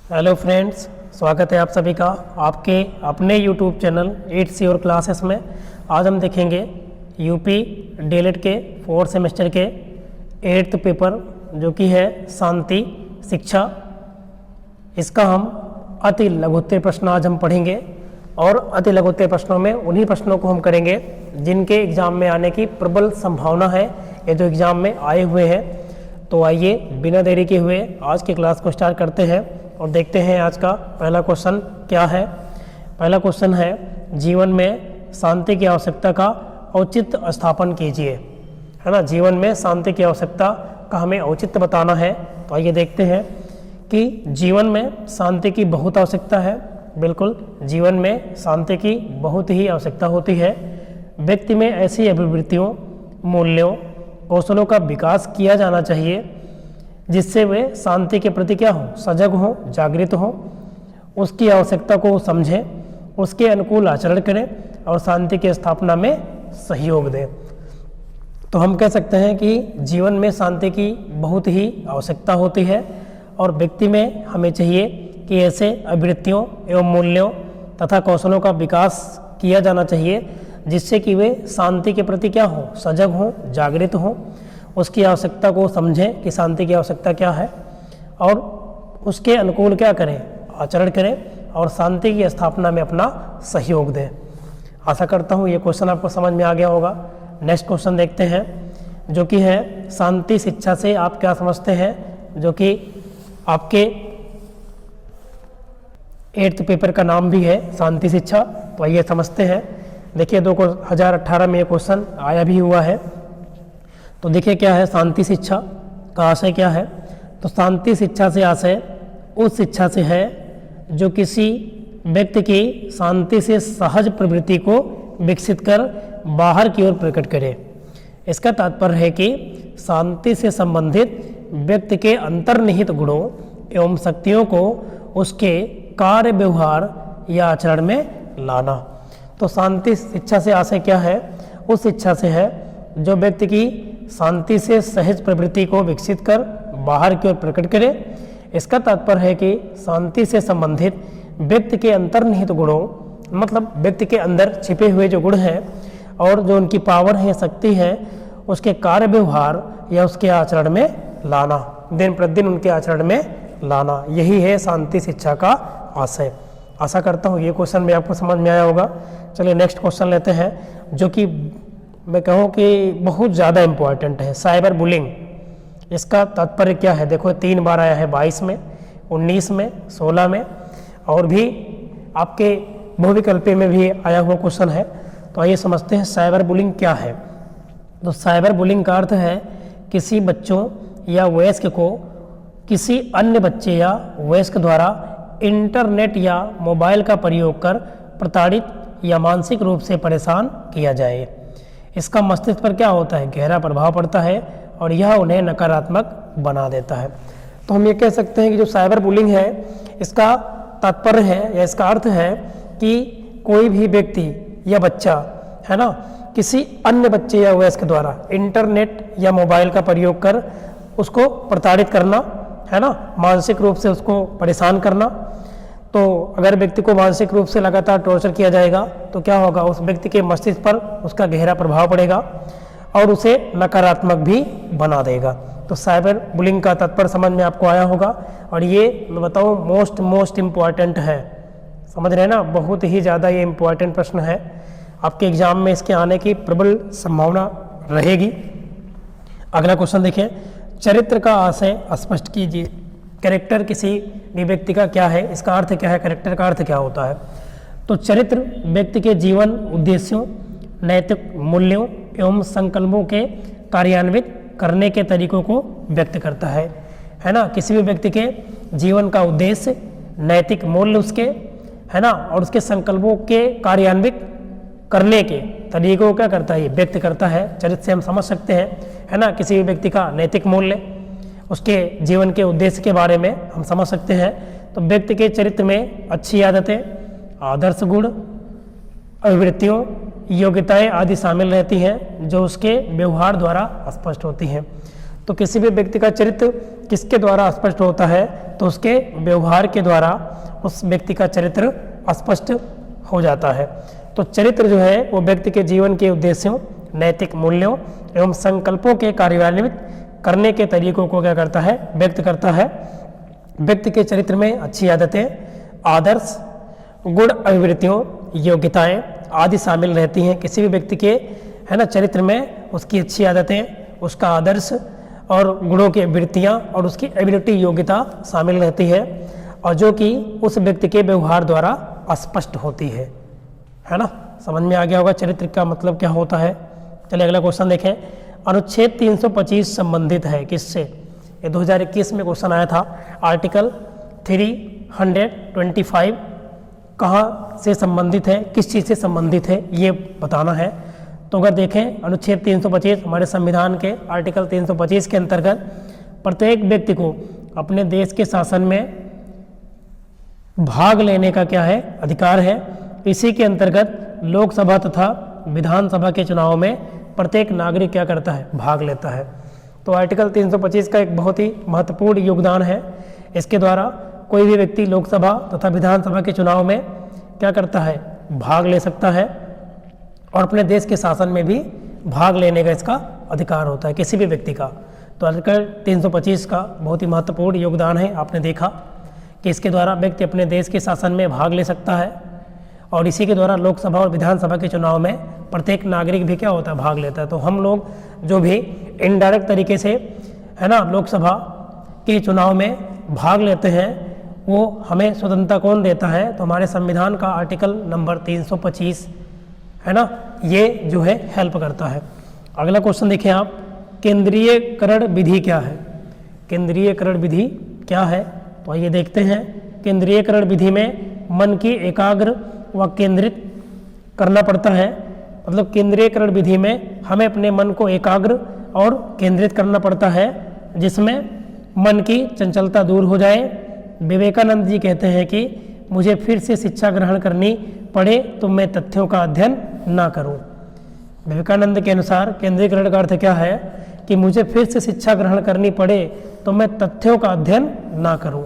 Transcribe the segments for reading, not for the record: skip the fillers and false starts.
Hello friends, स्वागत है आप सभी का आपके अपने यूट्यूब चैनल 8 योर क्लासेस में। आज हम देखेंगे यूपी डीएलएड के 4th सेमेस्टर के 8th पेपर जो कि है शांति शिक्षा। इसका हम अति लघुत्तरीय प्रश्न आज हम पढ़ेंगे और अति लघुत्तरीय प्रश्नों में उन्हीं प्रश्नों को हम करेंगे जिनके एग्ज़ाम में आने की प्रबल संभावना है, ये जो एग्ज़ाम में आए हुए हैं। तो आइए बिना देरी के हुए आज की क्लास को स्टार्ट करते हैं और देखते हैं आज का पहला क्वेश्चन क्या है। पहला क्वेश्चन है, जीवन में शांति की आवश्यकता का औचित्य स्थापन कीजिए, है ना। जीवन में शांति की आवश्यकता का हमें औचित्य बताना है। तो आइए देखते हैं कि जीवन में शांति की बहुत आवश्यकता है। बिल्कुल, जीवन में शांति की बहुत ही आवश्यकता होती है। व्यक्ति में ऐसी अभिवृत्तियों, मूल्यों, कौशलों का विकास किया जाना चाहिए जिससे वे शांति के प्रति क्या हो, सजग हो, जागृत हो, उसकी आवश्यकता को समझें, उसके अनुकूल आचरण करें और शांति की स्थापना में सहयोग दें। तो हम कह सकते हैं कि जीवन में शांति की बहुत ही आवश्यकता होती है और व्यक्ति में हमें चाहिए कि ऐसे अभिवृत्तियों एवं मूल्यों तथा कौशलों का विकास किया जाना चाहिए जिससे कि वे शांति के प्रति क्या हो, सजग हो, जागृत हो, उसकी आवश्यकता को समझें कि शांति की आवश्यकता क्या है और उसके अनुकूल क्या करें, आचरण करें और शांति की स्थापना में अपना सहयोग दें। आशा करता हूँ ये क्वेश्चन आपको समझ में आ गया होगा। नेक्स्ट क्वेश्चन देखते हैं जो कि है, शांति शिक्षा से आप क्या समझते हैं, जो कि आपके 8th पेपर का नाम भी है शांति शिक्षा। तो आइए समझते हैं। देखिए 2018 में ये क्वेश्चन आया भी हुआ है। तो देखिए क्या है, शांति शिक्षा का आशय क्या है। तो शांति शिक्षा से आशय उस शिक्षा से है जो किसी व्यक्ति की शांति से सहज प्रवृत्ति को विकसित कर बाहर की ओर प्रकट करे। इसका तात्पर्य है कि शांति से संबंधित व्यक्ति के अंतर्निहित गुणों एवं शक्तियों को उसके कार्य व्यवहार या आचरण में लाना। तो शांति शिक्षा से आशय क्या है, उस शिक्षा से है जो व्यक्ति की शांति से सहज प्रवृत्ति को विकसित कर बाहर की ओर प्रकट करे। इसका तात्पर्य है कि शांति से संबंधित व्यक्ति के अंतर्निहित गुणों, मतलब व्यक्ति के अंदर छिपे हुए जो गुण हैं और जो उनकी पावर है, शक्ति है, उसके कार्य व्यवहार या उसके आचरण में लाना, दिन प्रतिदिन उनके आचरण में लाना, यही है शांति शिक्षा का आशय। आशा करता हूँ ये क्वेश्चन भी आपको समझ में आया होगा। चलिए नेक्स्ट क्वेश्चन लेते हैं जो कि मैं कहूँ कि बहुत ज़्यादा इम्पोर्टेंट है, साइबर बुलिंग। इसका तात्पर्य क्या है, देखो 3 बार आया है, 22 में, 19 में, 16 में और भी आपके बहुविकल्पी में भी आया हुआ क्वेश्चन है। तो आइए समझते हैं साइबर बुलिंग क्या है। तो साइबर बुलिंग का अर्थ है किसी बच्चों या वयस्क को किसी अन्य बच्चे या वयस्क द्वारा इंटरनेट या मोबाइल का प्रयोग कर प्रताड़ित या मानसिक रूप से परेशान किया जाए। इसका मस्तिष्क पर क्या होता है, गहरा प्रभाव पड़ता है और यह उन्हें नकारात्मक बना देता है। तो हम ये कह सकते हैं कि जो साइबर बुलिंग है, इसका तात्पर्य है या इसका अर्थ है कि कोई भी व्यक्ति या बच्चा, है ना, किसी अन्य बच्चे या वयस्क द्वारा इंटरनेट या मोबाइल का प्रयोग कर उसको प्रताड़ित करना, है ना, मानसिक रूप से उसको परेशान करना। तो अगर व्यक्ति को मानसिक रूप से लगातार टॉर्चर किया जाएगा तो क्या होगा, उस व्यक्ति के मस्तिष्क पर उसका गहरा प्रभाव पड़ेगा और उसे नकारात्मक भी बना देगा। तो साइबर बुलिंग का तात्पर्य समझ में आपको आया होगा और ये मैं बताऊँ मोस्ट इम्पॉर्टेंट है, समझ रहे हैं ना, बहुत ही ज़्यादा ये इम्पॉर्टेंट प्रश्न है। आपके एग्जाम में इसके आने की प्रबल संभावना रहेगी। अगला क्वेश्चन देखें, चरित्र का आशय स्पष्ट कीजिए। कैरेक्टर किसी भी व्यक्ति का क्या है, इसका अर्थ क्या है, कैरेक्टर का अर्थ क्या होता है। तो चरित्र व्यक्ति के जीवन उद्देश्यों, नैतिक मूल्यों एवं संकल्पों के कार्यान्वित करने के तरीकों को व्यक्त करता है ना। किसी भी व्यक्ति के जीवन का उद्देश्य, नैतिक मूल्य उसके, है ना, और उसके संकल्पों के कार्यान्वित करने के तरीकों क्या करता है, ये व्यक्त करता है। चरित्र से हम समझ सकते हैं, है ना, किसी भी व्यक्ति का नैतिक मूल्य, उसके जीवन के उद्देश्य के बारे में हम समझ सकते हैं। तो व्यक्ति के चरित्र में अच्छी आदतें, आदर्श गुण, अभिवृत्तियों, योग्यताएं आदि शामिल रहती हैं जो उसके व्यवहार द्वारा स्पष्ट होती हैं। तो किसी भी व्यक्ति का चरित्र किसके द्वारा स्पष्ट होता है, तो उसके व्यवहार के द्वारा उस व्यक्ति का चरित्र स्पष्ट हो जाता है। तो चरित्र जो है वो व्यक्ति के जीवन के उद्देश्यों, नैतिक मूल्यों एवं संकल्पों के कार्यान्वित करने के तरीकों को क्या करता है, व्यक्त करता है। व्यक्ति के चरित्र में अच्छी आदतें, आदर्श, गुण, अभिवृत्तियों, योग्यताएं आदि शामिल रहती हैं। किसी भी व्यक्ति के है ना चरित्र में उसकी अच्छी आदतें, उसका आदर्श और गुणों की वृत्तियाँ और उसकी एबिलिटी, योग्यता शामिल रहती है और जो कि उस व्यक्ति के व्यवहार द्वारा स्पष्ट होती है ना। समझ में आ गया होगा चरित्र का मतलब क्या होता है। चलिए अगला क्वेश्चन देखें। अनुच्छेद 325 संबंधित है किससे? ये 2021 में क्वेश्चन आया था। आर्टिकल 325 कहाँ से संबंधित है, किस चीज़ से संबंधित है, ये बताना है। तो अगर देखें अनुच्छेद 325 हमारे संविधान के आर्टिकल 325 के अंतर्गत प्रत्येक व्यक्ति को अपने देश के शासन में भाग लेने का क्या है, अधिकार है। इसी के अंतर्गत लोकसभा तथा विधानसभा के चुनाव में प्रत्येक नागरिक क्या करता है, भाग लेता है। तो आर्टिकल 325 का एक बहुत ही महत्वपूर्ण योगदान है। इसके द्वारा कोई भी व्यक्ति लोकसभा तथा विधानसभा के चुनाव में क्या करता है, भाग ले सकता है और अपने देश के शासन में भी भाग लेने का इसका अधिकार होता है किसी भी व्यक्ति का। तो आर्टिकल 325 का बहुत ही महत्वपूर्ण योगदान है। आपने देखा कि इसके द्वारा व्यक्ति अपने देश के शासन में भाग ले सकता है और इसी के द्वारा लोकसभा और विधानसभा के चुनाव में प्रत्येक नागरिक भी क्या होता है, भाग लेता है। तो हम लोग जो भी इनडायरेक्ट तरीके से है ना लोकसभा के चुनाव में भाग लेते हैं वो हमें स्वतंत्रता कौन देता है? तो हमारे संविधान का आर्टिकल नंबर 325 है ना, ये जो है हेल्प करता है। अगला क्वेश्चन देखें आप, केंद्रीयकरण विधि क्या है? केंद्रीयकरण विधि क्या है? तो आइए देखते हैं। केंद्रीयकरण विधि में मन की एकाग्र व केंद्रित करना पड़ता है। मतलब केंद्रीयकरण विधि में हमें अपने मन को एकाग्र और केंद्रित करना पड़ता है जिसमें मन की चंचलता दूर हो जाए। विवेकानंद जी कहते हैं कि मुझे फिर से शिक्षा ग्रहण करनी पड़े तो मैं तथ्यों का अध्ययन ना करूं। विवेकानंद के अनुसार केंद्रीयकरण का अर्थ क्या है कि मुझे फिर से शिक्षा ग्रहण करनी पड़े तो मैं तथ्यों का अध्ययन ना करूं।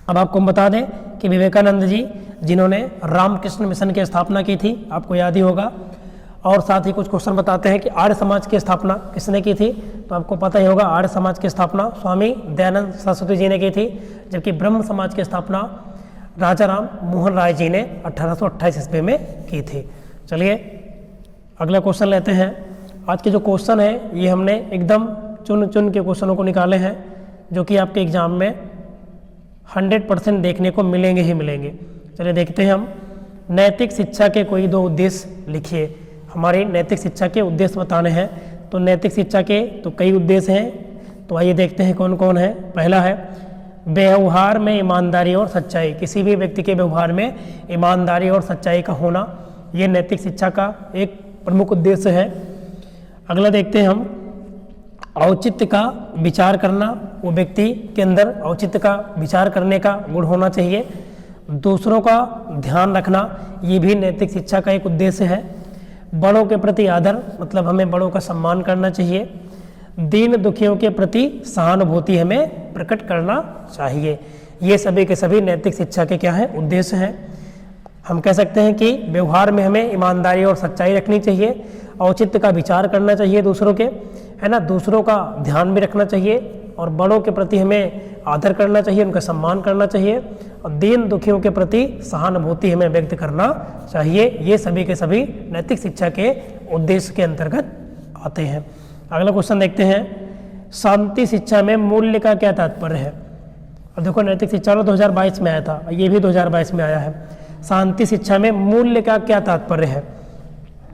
अब आपको हम बता दें कि विवेकानंद जी जिन्होंने रामकृष्ण मिशन की स्थापना की थी, आपको याद ही होगा। और साथ ही कुछ क्वेश्चन बताते हैं कि आर्य समाज की स्थापना किसने की थी? तो आपको पता ही होगा आर्य समाज की स्थापना स्वामी दयानंद सरस्वती जी ने की थी, जबकि ब्रह्म समाज की स्थापना राजा राम मोहन राय जी ने 1828 ईस्वी में की थी। चलिए अगला क्वेश्चन लेते हैं। आज के जो क्वेश्चन है ये हमने एकदम चुन चुन के क्वेश्चनों को निकाले हैं जो कि आपके एग्जाम में 100% देखने को मिलेंगे ही मिलेंगे। चलिए देखते हैं हम। नैतिक शिक्षा के कोई दो उद्देश्य लिखिए। हमारी नैतिक शिक्षा के उद्देश्य बताने हैं। तो नैतिक शिक्षा के तो कई उद्देश्य हैं, तो आइए देखते हैं कौन कौन है। पहला है व्यवहार में ईमानदारी और सच्चाई। किसी भी व्यक्ति के व्यवहार में ईमानदारी और सच्चाई का होना, ये नैतिक शिक्षा का एक प्रमुख उद्देश्य है। अगला देखते हैं हम, औचित्य का विचार करना। वो व्यक्ति के अंदर औचित्य का विचार करने का गुण होना चाहिए। दूसरों का ध्यान रखना, ये भी नैतिक शिक्षा का एक उद्देश्य है। बड़ों के प्रति आदर, मतलब हमें बड़ों का सम्मान करना चाहिए। दीन दुखियों के प्रति सहानुभूति हमें प्रकट करना चाहिए। ये सभी के सभी नैतिक शिक्षा के क्या है, उद्देश्य हैं। हम कह सकते हैं कि व्यवहार में हमें ईमानदारी और सच्चाई रखनी चाहिए, औचित्य का विचार करना चाहिए दूसरों के, है ना, दूसरों का ध्यान भी रखना चाहिए और बड़ों के प्रति हमें आदर करना चाहिए, उनका सम्मान करना चाहिए और दीन दुखियों के प्रति सहानुभूति हमें व्यक्त करना चाहिए। ये सभी के सभी नैतिक शिक्षा के उद्देश्य के अंतर्गत आते हैं। अगला क्वेश्चन देखते हैं, शांति शिक्षा में मूल्य का क्या तात्पर्य है? अब देखो नैतिक शिक्षा 2022 में आया था, ये भी 2022 में आया है। शांति शिक्षा में मूल्य का क्या तात्पर्य है?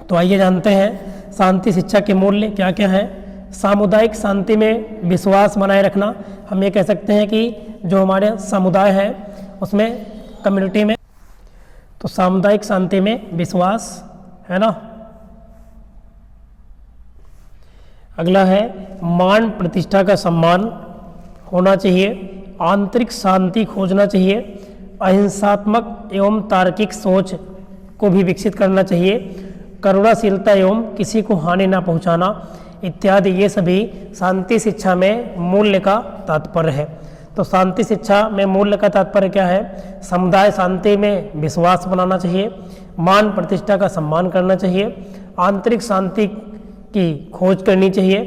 तो आइए जानते हैं शांति शिक्षा के मूल्य क्या क्या है। सामुदायिक शांति में विश्वास बनाए रखना। हम ये कह सकते हैं कि जो हमारे समुदाय है उसमें, कम्युनिटी में, तो सामुदायिक शांति में विश्वास, है ना। अगला है मान प्रतिष्ठा का सम्मान होना चाहिए। आंतरिक शांति खोजना चाहिए। अहिंसात्मक एवं तार्किक सोच को भी विकसित करना चाहिए। करुणाशीलता एवं किसी को हानि न पहुंचाना इत्यादि, ये सभी शांति शिक्षा में मूल्य का तात्पर्य है। तो शांति शिक्षा में मूल्य का तात्पर्य क्या है? समुदाय शांति में विश्वास बनाना चाहिए, मान प्रतिष्ठा का सम्मान करना चाहिए, आंतरिक शांति की खोज करनी चाहिए,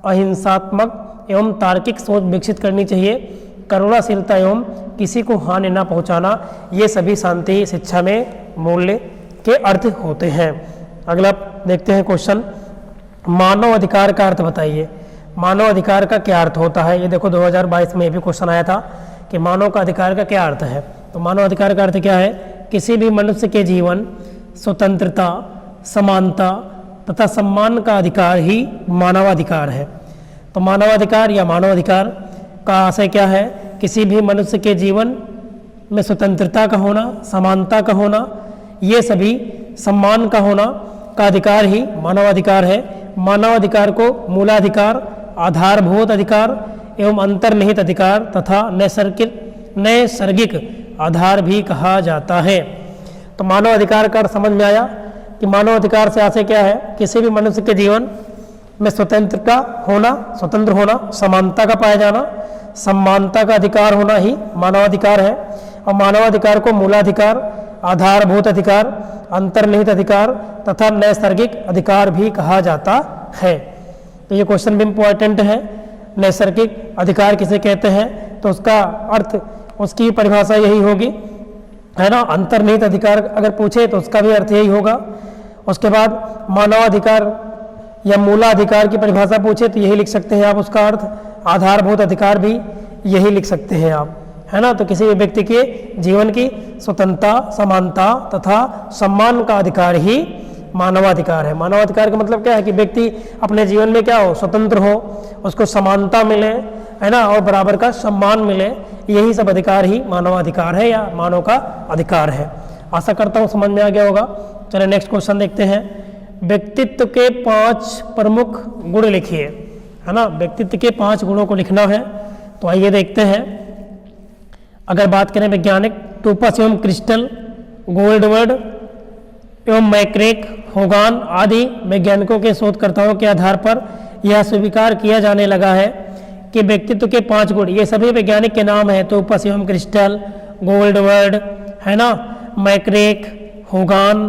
अहिंसात्मक एवं तार्किक सोच विकसित करनी चाहिए, करुणाशीलता एवं किसी को हानि न पहुंचाना, ये सभी शांति शिक्षा में मूल्य के अर्थ होते हैं। अगला देखते हैं क्वेश्चन, मानव अधिकार का अर्थ बताइए। मानव अधिकार का क्या अर्थ होता है? ये देखो 2022 में भी क्वेश्चन आया था कि मानव का अधिकार का क्या अर्थ है। तो मानव अधिकार का अर्थ क्या है? किसी भी मनुष्य के जीवन, स्वतंत्रता, समानता तथा सम्मान का अधिकार ही मानवाधिकार है। तो मानवाधिकार या मानव अधिकार का आशय क्या है? किसी भी मनुष्य के जीवन में स्वतंत्रता का होना, समानता का होना, ये सभी सम्मान का होना का अधिकार ही मानवाधिकार है। मानवाधिकार को मूलाधिकार, आधारभूत अधिकार एवं अंतर्निहित अधिकार तथा नैसर्गिक आधार भी कहा जाता है। तो मानव अधिकार का अर्थ समझ में आया कि मानव अधिकार से आशय क्या है? किसी भी मनुष्य के जीवन में स्वतंत्रता होना, स्वतंत्र होना, समानता का पाया जाना, सम्मानता का अधिकार होना ही मानवाधिकार है। और मानवाधिकार को मूलाधिकार, आधारभूत अधिकार, अंतर्निहित अधिकार तथा नैसर्गिक अधिकार भी कहा जाता है। तो ये क्वेश्चन भी इम्पोर्टेंट है। नैसर्गिक अधिकार किसे कहते हैं? तो उसका अर्थ, उसकी परिभाषा यही होगी, है ना। अंतर्निहित अधिकार अगर पूछे तो उसका भी अर्थ यही होगा। उसके बाद मानवाधिकार या मूलाधिकार की परिभाषा पूछे तो यही लिख सकते हैं आप उसका अर्थ। आधारभूत अधिकार भी यही लिख सकते हैं आप, है ना। तो किसी भी व्यक्ति के जीवन की स्वतंत्रता, समानता तथा सम्मान का अधिकार ही मानवाधिकार है। मानवाधिकार का मतलब क्या है? कि व्यक्ति अपने जीवन में क्या हो? स्वतंत्र हो, उसको समानता मिले, है ना, और बराबर का सम्मान मिले, यही सब अधिकार ही मानवाधिकार है या मानव का अधिकार है। आशा करता हूँ समझ में आ गया होगा। चलिए नेक्स्ट क्वेश्चन देखते हैं। व्यक्तित्व के 5 प्रमुख गुण लिखिए, है ना। व्यक्तित्व के 5 गुणों को लिखना है। तो आइए देखते हैं। अगर बात करें वैज्ञानिक, टोपस एवं क्रिस्टल, गोल्डवर्ड एवं मैक्रेक, होगान आदि वैज्ञानिकों के शोधकर्ताओं के आधार पर यह स्वीकार किया जाने लगा है कि व्यक्तित्व के 5 गुण, ये सभी वैज्ञानिक के नाम है। टोपस एवं क्रिस्टल, गोल्डवर्ड, है ना, मैक्रेक, होगान,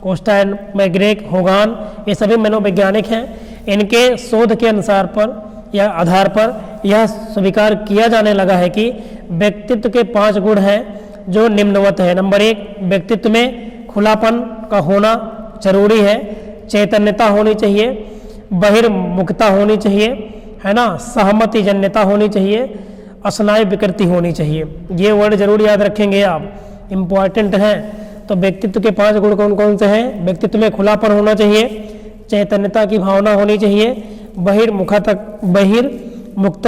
कोस्टाइन, मैग्रेक, होगान, ये सभी मनोवैज्ञानिक हैं। इनके शोध के अनुसार पर या आधार पर यह स्वीकार किया जाने लगा है कि व्यक्तित्व के 5 गुण हैं जो निम्नवत है। नंबर 1, व्यक्तित्व में खुलापन का होना जरूरी है। चैतन्यता होनी चाहिए, बहिर्मुखता होनी चाहिए, है ना, सहमति जन्यता होनी चाहिए, अस्नायु विकृति होनी चाहिए। ये वर्ड जरूर याद रखेंगे आप, इम्पॉर्टेंट हैं। तो व्यक्तित्व के 5 गुण कौन कौन से हैं? व्यक्तित्व में खुलापन होना चाहिए, चैतन्यता की भावना होनी चाहिए, बहिर्मुखता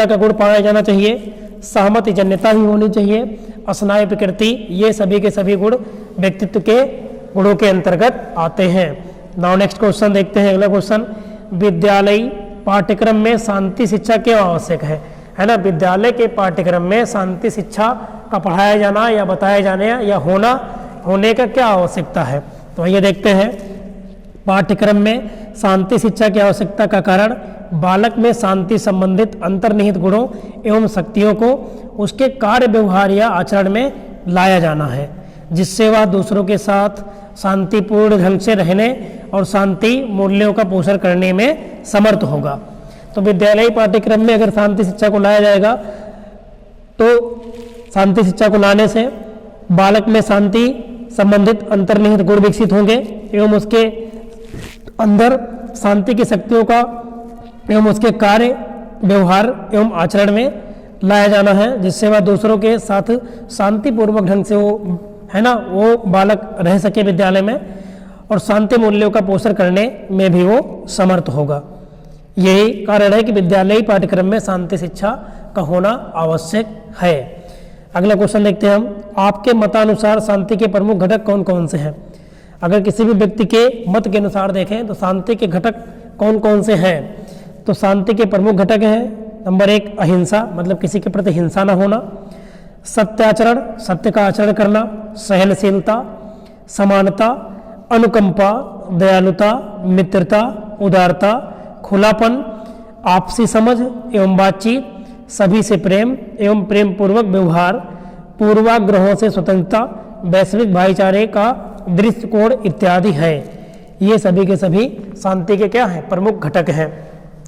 का गुण पाया जाना चाहिए, सहमति जन्यता ही होनी चाहिए, अस्नायु विकृति, ये सभी के सभी गुण व्यक्तित्व के गुणों के अंतर्गत आते हैं। नाउ नेक्स्ट क्वेश्चन देखते हैं। अगला क्वेश्चन, विद्यालयी पाठ्यक्रम में शांति शिक्षा क्यों आवश्यक है ना। विद्यालय के पाठ्यक्रम में शांति शिक्षा का पढ़ाया जाना या बताया जाने या होने का क्या आवश्यकता है? तो ये देखते हैं। पाठ्यक्रम में शांति शिक्षा की आवश्यकता का कारण बालक में शांति संबंधित अंतर्निहित गुणों एवं शक्तियों को उसके कार्य व्यवहार या आचरण में लाया जाना है, जिससे वह दूसरों के साथ शांतिपूर्ण ढंग से रहने और शांति मूल्यों का पोषण करने में समर्थ होगा। तो विद्यालयी पाठ्यक्रम में अगर शांति शिक्षा को लाया जाएगा तो शांति शिक्षा को लाने से बालक में शांति संबंधित अंतर्निहित गुण विकसित होंगे एवं उसके अंदर शांति की शक्तियों का एवं उसके कार्य व्यवहार एवं आचरण में लाया जाना है, जिससे वह दूसरों के साथ शांतिपूर्वक ढंग से वो बालक रह सके विद्यालय में और शांति मूल्यों का पोषण करने में भी वो समर्थ होगा। यही कारण है कि विद्यालयी पाठ्यक्रम में शांति शिक्षा का होना आवश्यक है। अगला क्वेश्चन देखते हैं हम। आपके मतानुसार शांति के प्रमुख घटक कौन कौन से हैं? अगर किसी भी व्यक्ति के मत के अनुसार देखें तो शांति के घटक कौन कौन से हैं? तो शांति के प्रमुख घटक हैं, नंबर 1 अहिंसा, मतलब किसी के प्रति हिंसा न होना, सत्याचरण, सत्य का आचरण करना, सहनशीलता, समानता, अनुकंपा, दयालुता, मित्रता, उदारता, खुलापन, आपसी समझ एवं बातचीत, सभी से प्रेम एवं प्रेम पूर्वक व्यवहार, पूर्वाग्रहों से स्वतंत्रता, वैश्विक भाईचारे का दृष्टिकोण इत्यादि है। ये सभी के सभी शांति के क्या हैं? प्रमुख घटक हैं।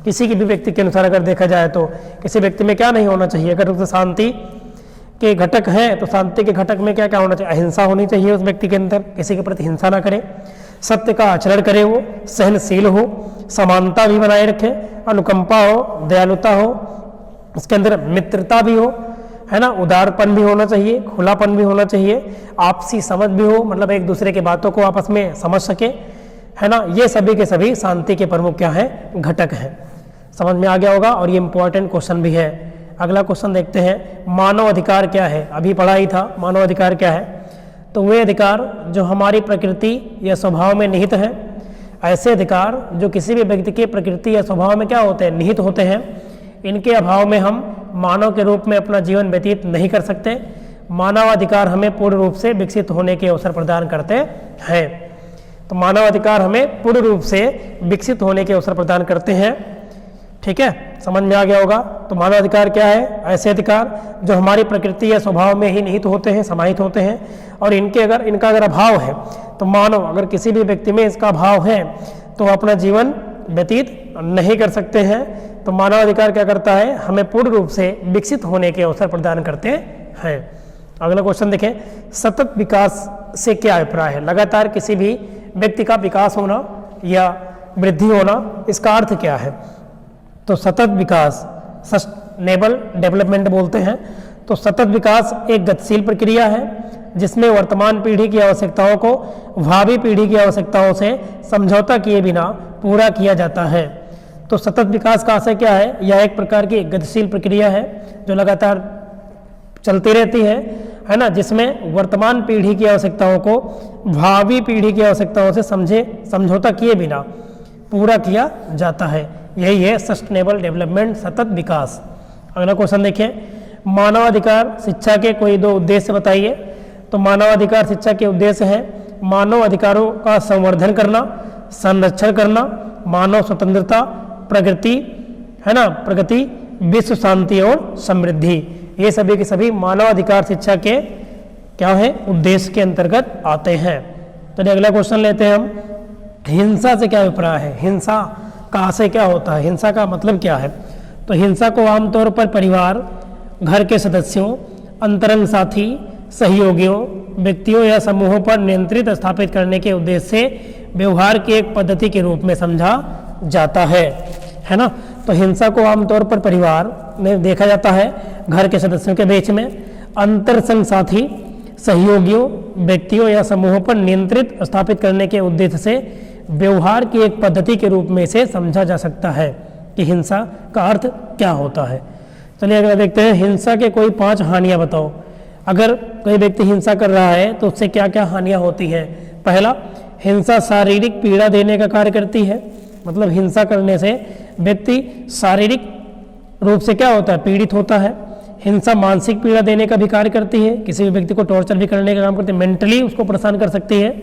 किसी की भी व्यक्ति के अनुसार अगर देखा जाए तो किसी व्यक्ति में क्या नहीं होना चाहिए? अगर उसे शांति के घटक हैं तो शांति के घटक में क्या क्या होना चाहिए? अहिंसा होनी चाहिए उस व्यक्ति के अंदर, किसी के प्रति हिंसा ना करे, सत्य का आचरण करे, वो सहनशील हो, समानता भी बनाए रखे, अनुकंपा हो, दयालुता हो, उसके अंदर मित्रता भी हो, है ना, उदारपन भी होना चाहिए, खुलापन भी होना चाहिए, आपसी समझ भी हो, मतलब एक दूसरे की बातों को आपस में समझ सके, है ना। ये सभी के सभी शांति के प्रमुख क्या है? घटक हैं। समझ में आ गया होगा और ये इंपॉर्टेंट क्वेश्चन भी है। अगला क्वेश्चन देखते हैं, मानव अधिकार क्या है? अभी पढ़ा ही था मानव अधिकार क्या है। तो वे अधिकार जो हमारी प्रकृति या स्वभाव में निहित हैं, ऐसे अधिकार जो किसी भी व्यक्ति की प्रकृति या स्वभाव में क्या होते हैं? निहित होते हैं। इनके अभाव में हम मानव के रूप में अपना जीवन व्यतीत नहीं कर सकते। मानवाधिकार हमें पूर्ण रूप से विकसित होने के अवसर प्रदान करते हैं। तो मानवाधिकार हमें पूर्ण रूप से विकसित होने के अवसर प्रदान करते हैं। ठीक है, समझ में आ गया होगा। तो मानवाधिकार क्या है? ऐसे अधिकार जो हमारी प्रकृति या स्वभाव में ही निहित होते हैं, समाहित होते हैं, और इनका अगर अभाव है तो मानव अगर किसी भी व्यक्ति में इसका अभाव है तो अपना जीवन व्यतीत नहीं कर सकते हैं। तो मानवाधिकार क्या करता है? हमें पूर्ण रूप से विकसित होने के अवसर प्रदान करते हैं। अगला क्वेश्चन देखें, सतत विकास से क्या अभिप्राय है? लगातार किसी भी व्यक्ति का विकास होना या वृद्धि होना, इसका अर्थ क्या है? तो सतत विकास, सस्टेनेबल डेवलपमेंट बोलते हैं। तो सतत विकास एक गतिशील प्रक्रिया है जिसमें वर्तमान पीढ़ी की आवश्यकताओं को भावी पीढ़ी की आवश्यकताओं से समझौता किए बिना पूरा किया जाता है। तो सतत विकास का आशय क्या है? यह एक प्रकार की गतिशील प्रक्रिया है जो लगातार चलती रहती है ना, जिसमें वर्तमान पीढ़ी की आवश्यकताओं को भावी पीढ़ी की आवश्यकताओं से समझौता किए बिना पूरा किया जाता है। यही है सस्टेनेबल डेवलपमेंट, सतत विकास। अगला क्वेश्चन देखें, मानवाधिकार शिक्षा के कोई दो उद्देश्य बताइए। तो मानवाधिकार शिक्षा के उद्देश्य हैं मानव अधिकारों का संवर्धन करना, संरक्षण करना, मानव स्वतंत्रता, प्रगति, है ना, प्रगति, विश्व शांति और समृद्धि। ये सभी के सभी मानवाधिकार शिक्षा के क्या है? उद्देश्य के अंतर्गत आते हैं। तो अगला क्वेश्चन लेते हैं हम, हिंसा से क्या अभिप्राय है? हिंसा का आशय क्या होता है? हिंसा का मतलब क्या है? तो हिंसा को आमतौर पर परिवार, घर के सदस्यों, अंतरंग साथी, सहयोगियों, व्यक्तियों या समूहों पर नियंत्रित स्थापित करने के उद्देश्य से व्यवहार की एक पद्धति के रूप में समझा जाता है ना। तो हिंसा को आमतौर पर परिवार में देखा जाता है, घर के सदस्यों के बीच में, अंतरंग साथी, सहयोगियों, व्यक्तियों या समूहों पर नियंत्रित स्थापित करने के उद्देश्य से व्यवहार की एक पद्धति के रूप में इसे समझा जा सकता है कि हिंसा का अर्थ क्या होता है। चलिए अगला देखते हैं, हिंसा के कोई 5 हानियां बताओ। अगर कोई व्यक्ति हिंसा कर रहा है तो उससे क्या क्या हानियां होती हैं? पहला, हिंसा शारीरिक पीड़ा देने का कार्य करती है। मतलब हिंसा करने से व्यक्ति शारीरिक रूप से क्या होता है? पीड़ित होता है। हिंसा मानसिक पीड़ा देने का भी कार्य करती है, किसी भी व्यक्ति को टॉर्चर भी करने का काम करती है, मेंटली उसको परेशान कर सकती है।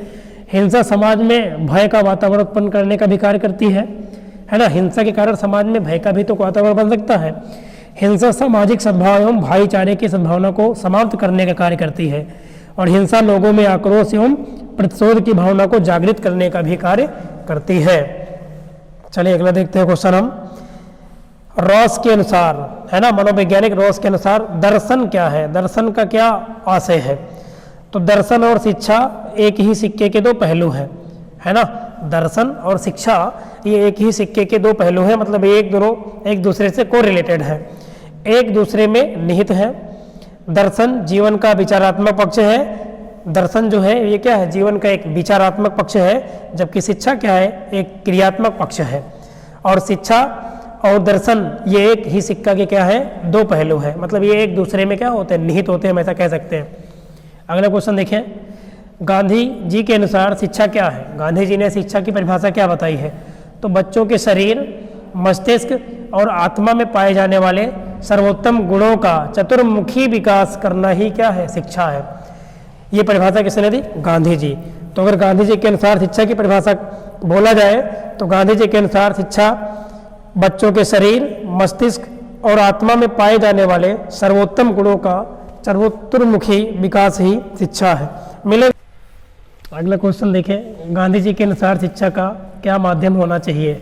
हिंसा समाज में भय का वातावरण उत्पन्न करने का भी कार्य करती है ना। हिंसा के कारण समाज में भय का भी तो वातावरण बन सकता है। हिंसा सामाजिक सद्भाव एवं भाईचारे की सद्भावना को समाप्त करने का कार्य करती है, और हिंसा लोगों में आक्रोश एवं प्रतिशोध की भावना को जागृत करने का भी कार्य करती है। चलिए अगला देखते हैं क्वेश्चन हम, रॉस के अनुसार, है ना, मनोवैज्ञानिक रॉस के अनुसार दर्शन क्या है? दर्शन का क्या आशय है? तो दर्शन और शिक्षा एक ही सिक्के के 2 पहलू हैं, है ना। दर्शन और शिक्षा ये एक ही सिक्के के 2 पहलू हैं, मतलब एक दूसरे से कोरिलेटेड है, एक दूसरे में निहित है। दर्शन जीवन का विचारात्मक पक्ष है। दर्शन जो है ये क्या है? जीवन का एक विचारात्मक पक्ष है, जबकि शिक्षा क्या है? एक क्रियात्मक पक्ष है। और शिक्षा और दर्शन ये एक ही सिक्का के क्या है? 2 पहलू है, मतलब ये एक दूसरे में क्या होते हैं? निहित होते हैं, हम ऐसा कह सकते हैं। अगला क्वेश्चन देखें, गांधी जी के अनुसार शिक्षा क्या है? गांधी जी ने शिक्षा की परिभाषा क्या बताई है? तो बच्चों के शरीर, मस्तिष्क और आत्मा में पाए जाने वाले सर्वोत्तम गुणों का चतुर्मुखी विकास करना ही क्या है? शिक्षा है। ये परिभाषा किसने दी? गांधी जी। तो अगर गांधी जी के अनुसार शिक्षा की परिभाषा बोला जाए तो गांधी जी के अनुसार शिक्षा बच्चों के शरीर, मस्तिष्क और आत्मा में पाए जाने वाले सर्वोत्तम गुणों का सर्वोत्तरमुखी विकास ही शिक्षा है। मिले अगला क्वेश्चन देखें, गांधी जी के अनुसार शिक्षा का क्या माध्यम होना चाहिए?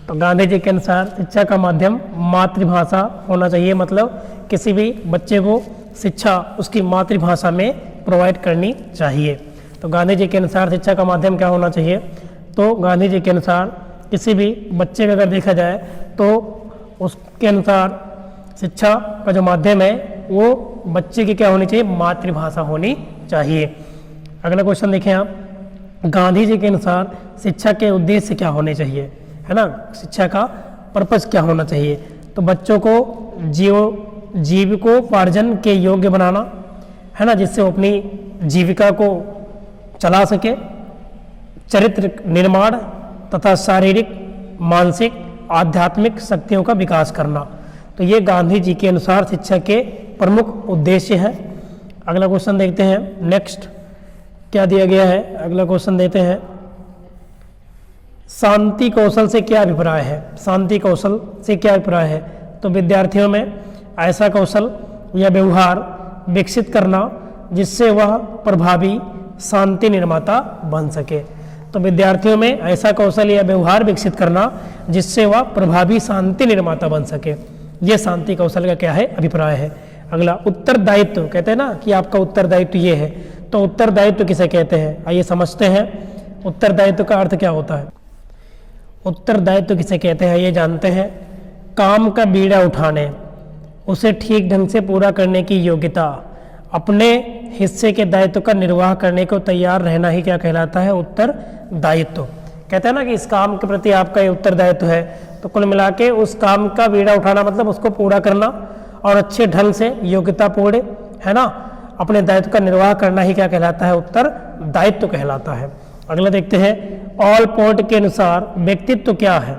तो गांधी जी के अनुसार शिक्षा का माध्यम मातृभाषा होना चाहिए, मतलब किसी भी बच्चे को शिक्षा उसकी मातृभाषा में प्रोवाइड करनी चाहिए। तो गांधी जी के अनुसार शिक्षा का माध्यम क्या होना चाहिए? तो गांधी जी के अनुसार किसी भी बच्चे का अगर देखा जाए तो उसके अनुसार शिक्षा का जो माध्यम है वो बच्चे की क्या होनी चाहिए? मातृभाषा होनी चाहिए। अगला क्वेश्चन देखें आप, गांधी जी के अनुसार शिक्षा के उद्देश्य क्या होने चाहिए, है ना? शिक्षा का पर्पस क्या होना चाहिए? तो बच्चों को जीविकोपार्जन के योग्य बनाना, है ना, जिससे वो अपनी जीविका को चला सके, चरित्र निर्माण तथा शारीरिक, मानसिक, आध्यात्मिक शक्तियों का विकास करना। तो ये गांधी जी के अनुसार शिक्षा के प्रमुख उद्देश्य हैं। अगला क्वेश्चन देखते हैं, नेक्स्ट क्या दिया गया है? अगला क्वेश्चन देते हैं, शांति कौशल से क्या अभिप्राय है? शांति कौशल से क्या अभिप्राय है? तो विद्यार्थियों में ऐसा कौशल या व्यवहार विकसित करना जिससे वह प्रभावी शांति निर्माता बन सके। तो विद्यार्थियों में ऐसा कौशल या व्यवहार विकसित करना जिससे वह प्रभावी शांति निर्माता बन सके, यह शांति कौशल का क्या है? अभिप्राय है। अगला उत्तरदायित्व, कहते हैं ना कि आपका उत्तरदायित्व ये है, तो उत्तरदायित्व किसे कहते हैं? आइए समझते हैं उत्तरदायित्व का अर्थ क्या होता है। उत्तरदायित्व किसे कहते हैं ये जानते हैं। काम का बीड़ा उठाने, उसे ठीक ढंग से पूरा करने की योग्यता, अपने हिस्से के दायित्व का निर्वाह करने को तैयार रहना ही क्या कहलाता है? उत्तरदायित्व। कहते हैं ना कि इस काम के प्रति आपका ये उत्तरदायित्व है, तो कुल मिला के उस काम का बीड़ा उठाना मतलब उसको पूरा करना और अच्छे ढंग से योग्यतापूर्ण, है ना, अपने दायित्व का निर्वाह करना ही क्या कहलाता है? उत्तरदायित्व कहलाता है। अगला देखते हैं, ऑल पोर्ट के अनुसार व्यक्तित्व क्या है?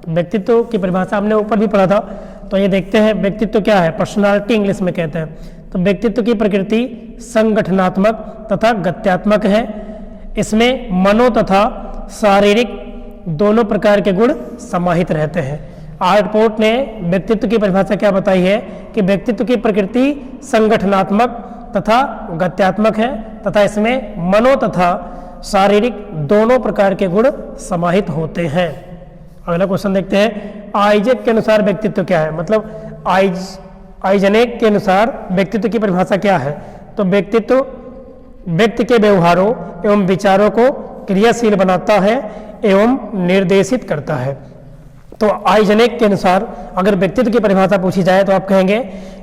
व्यक्तित्व की परिभाषा हमने ऊपर भी पढ़ा था, तो ये देखते हैं व्यक्तित्व क्या है। पर्सनालिटी इंग्लिश में कहते हैं। तो व्यक्तित्व की प्रकृति संगठनात्मक तथा गत्यात्मक है। इसमें मनो तथा शारीरिक दोनों प्रकार के गुण समाहित रहते हैं। आर्टपोर्ट ने व्यक्तित्व की परिभाषा क्या बताई है कि व्यक्तित्व की प्रकृति संगठनात्मक तथा गत्यात्मक है तथा इसमें मनो तथा शारीरिक दोनों प्रकार के गुण समाहित होते हैं। अगला क्वेश्चन देखते हैं, आइजक के अनुसार व्यक्तित्व क्या है? मतलब आइजनेक के अनुसार व्यक्तित्व की परिभाषा क्या है? तो व्यक्तित्व व्यक्ति के व्यवहारों एवं विचारों को क्रियाशील बनाता है एवं निर्देशित करता है। तो आइजनेक के अनुसार अगर व्यक्तित्व की परिभाषा पूछी जाए तो आप कहेंगे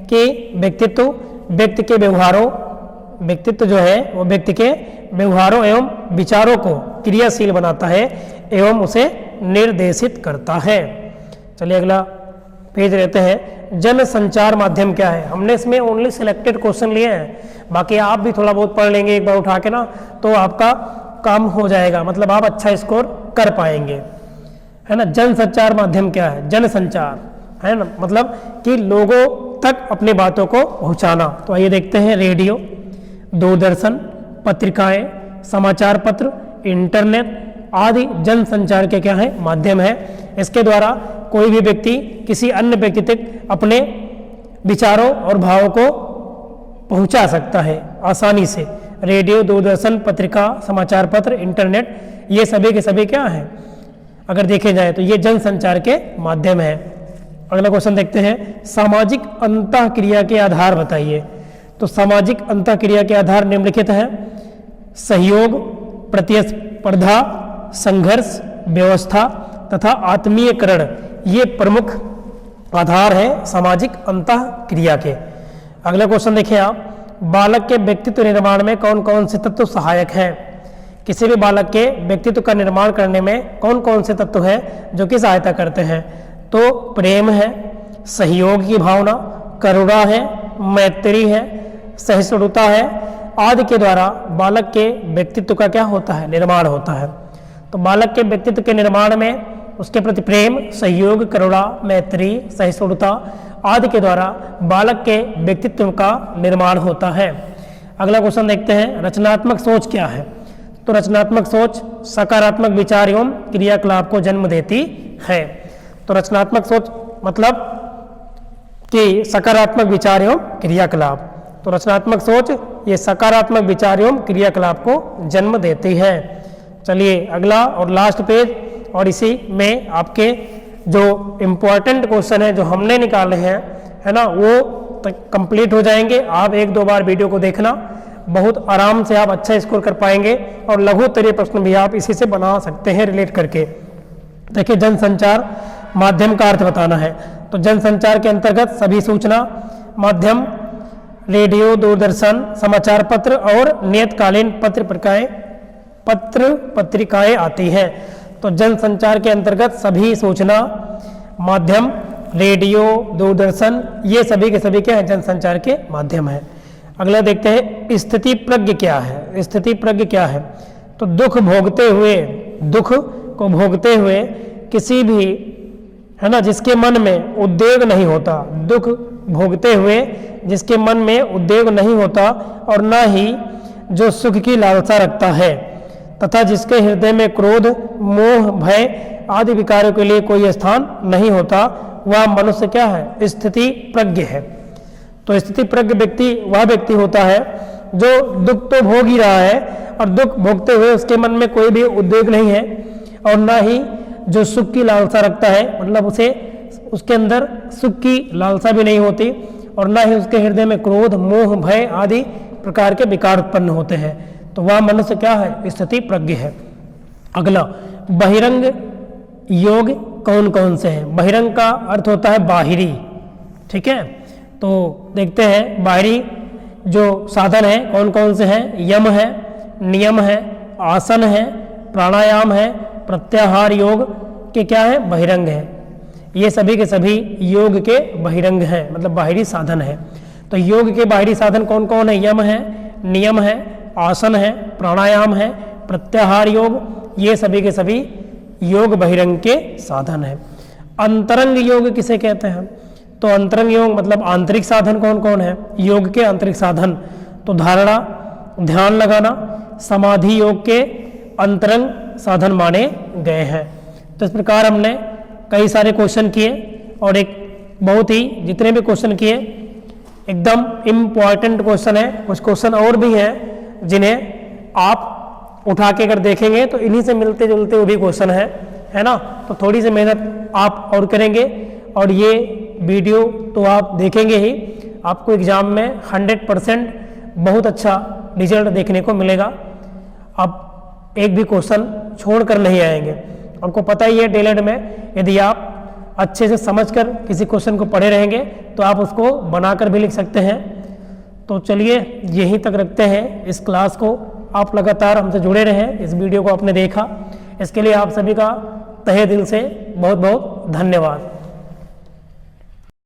कि व्यक्तित्व व्यक्ति के व्यवहारों, व्यक्तित्व जो है वो व्यक्ति के व्यवहारों एवं विचारों को क्रियाशील बनाता है एवं उसे निर्देशित करता है। चलिए अगला पेज रहते हैं, जन संचार माध्यम क्या है? हमने इसमें ओनली सिलेक्टेड क्वेश्चन लिए हैं, बाकी आप भी थोड़ा बहुत पढ़ लेंगे एक बार उठा के ना, तो आपका काम हो जाएगा, मतलब आप अच्छा स्कोर कर पाएंगे, है ना। जन संचार माध्यम क्या है? जन संचार, है ना, मतलब कि लोगों तक अपनी बातों को पहुंचाना। तो आइए देखते हैं, रेडियो, दूरदर्शन, पत्रिकाएं, समाचार पत्र, इंटरनेट आदि जन संचार के क्या है? माध्यम है। इसके द्वारा कोई भी व्यक्ति किसी अन्य व्यक्ति तक अपने विचारों और भावों को पहुंचा सकता है आसानी से। रेडियो, दूरदर्शन, पत्रिका, समाचार पत्र, इंटरनेट, ये सभी के सभी क्या हैं? अगर देखे जाए तो ये जन संचार के माध्यम है। अगला क्वेश्चन देखते हैं, सामाजिक अंतःक्रिया के आधार बताइए। तो सामाजिक अंतःक्रिया के आधार निम्नलिखित हैं, सहयोग, प्रतिस्पर्धा, संघर्ष, व्यवस्था तथा आत्मीयकरण, ये प्रमुख आधार है सामाजिक अंतःक्रिया के। अगला क्वेश्चन देखिए आप, बालक के व्यक्तित्व निर्माण में कौन कौन से तत्व सहायक हैं? किसी भी बालक के व्यक्तित्व का निर्माण करने में कौन कौन से तत्व हैं जो कि सहायता करते हैं? तो प्रेम है, सहयोग की भावना, करुणा है, मैत्री है, सहिष्णुता है आदि के द्वारा बालक के व्यक्तित्व का क्या होता है? निर्माण होता है। तो बालक के व्यक्तित्व के निर्माण में उसके प्रति प्रेम, सहयोग, करुणा, मैत्री, सहिष्णुता आदि के द्वारा बालक के व्यक्तित्व का निर्माण होता है। अगला क्वेश्चन देखते हैं, रचनात्मक सोच क्या है? तो रचनात्मक सोच सकारात्मक विचार एवं क्रियाकलाप को जन्म देती है। तो रचनात्मक सोच मतलब कि सकारात्मक विचार एवं क्रियाकलाप। तो रचनात्मक सोच ये सकारात्मक विचार एवं क्रियाकलाप को जन्म देती है। चलिए अगला और लास्ट पेज, और इसी में आपके जो इम्पोर्टेंट क्वेश्चन है जो हमने निकाले हैं, है ना, वो कंप्लीट हो जाएंगे। आप एक दो बार वीडियो को देखना, बहुत आराम से आप अच्छा स्कोर कर पाएंगे, और लघु उत्तरीय प्रश्न भी आप इसी से बना सकते हैं रिलेट करके। देखिए जनसंचार माध्यम का अर्थ बताना है, तो जनसंचार के अंतर्गत सभी सूचना माध्यम रेडियो, दूरदर्शन, समाचार पत्र और नियतकालीन पत्र पत्रिकाएं आती हैं। तो जनसंचार के अंतर्गत सभी सूचना माध्यम रेडियो, दूरदर्शन, ये सभी के सभी क्या है, जनसंचार के माध्यम है। अगला देखते हैं स्थिति प्रज्ञ क्या है। स्थिति प्रज्ञ क्या है, तो दुख को भोगते हुए किसी भी, है ना, जिसके मन में उद्वेग नहीं होता, दुख भोगते हुए जिसके मन में उद्वेग नहीं होता, और न ही जो सुख की लालसा रखता है, तथा जिसके हृदय में क्रोध, मोह, भय आदि विकारों के लिए कोई स्थान नहीं होता, वह मनुष्य क्या है, स्थिति प्रज्ञ है। तो स्थिति प्रज्ञ व्यक्ति वह व्यक्ति होता है जो दुख तो भोग ही रहा है, और दुख भोगते हुए उसके मन में कोई भी उद्वेग नहीं है, और ना ही जो सुख की लालसा रखता है, मतलब उसके अंदर सुख की लालसा भी नहीं होती, और ना ही उसके हृदय में क्रोध, मोह, भय आदि प्रकार के विकार उत्पन्न होते हैं। तो वह मनुष्य क्या है, स्थिति प्रज्ञ है। अगला बहिरंग योग कौन कौन से हैं। बहिरंग का अर्थ होता है बाहरी, ठीक है। तो देखते हैं बाहरी जो साधन है कौन कौन से हैं। यम है, नियम है, आसन है, प्राणायाम है, प्रत्याहार योग के क्या है, बहिरंग है। ये सभी के सभी योग के बहिरंग हैं, मतलब बाहरी साधन है। तो योग के बाहरी साधन कौन कौन है, यम है, नियम है, आसन है, प्राणायाम है, प्रत्याहार योग, ये सभी के सभी योग बहिरंग के साधन है। अंतरंग योग किसे कहते हैं, तो अंतरंग योग मतलब आंतरिक साधन कौन कौन है, योग के आंतरिक साधन, तो धारणा, ध्यान लगाना, समाधि योग के अंतरंग साधन माने गए हैं। तो इस प्रकार हमने कई सारे क्वेश्चन किए, और एक बहुत ही जितने भी क्वेश्चन किए एकदम इम्पॉर्टेंट क्वेश्चन है। कुछ क्वेश्चन और भी हैं जिन्हें आप उठा के अगर देखेंगे तो इन्हीं से मिलते जुलते वो भी क्वेश्चन है ना। तो थोड़ी सी मेहनत आप और करेंगे, और ये वीडियो तो आप देखेंगे ही, आपको एग्जाम में 100% बहुत अच्छा रिजल्ट देखने को मिलेगा। आप एक भी क्वेश्चन छोड़कर नहीं आएंगे। आपको पता ही है डीएलएड में यदि आप अच्छे से समझकर किसी क्वेश्चन को पढ़े रहेंगे तो आप उसको बनाकर भी लिख सकते हैं। तो चलिए यहीं तक रखते हैं इस क्लास को। आप लगातार हमसे जुड़े रहें। इस वीडियो को आपने देखा, इसके लिए आप सभी का तहे दिल से बहुत बहुत धन्यवाद।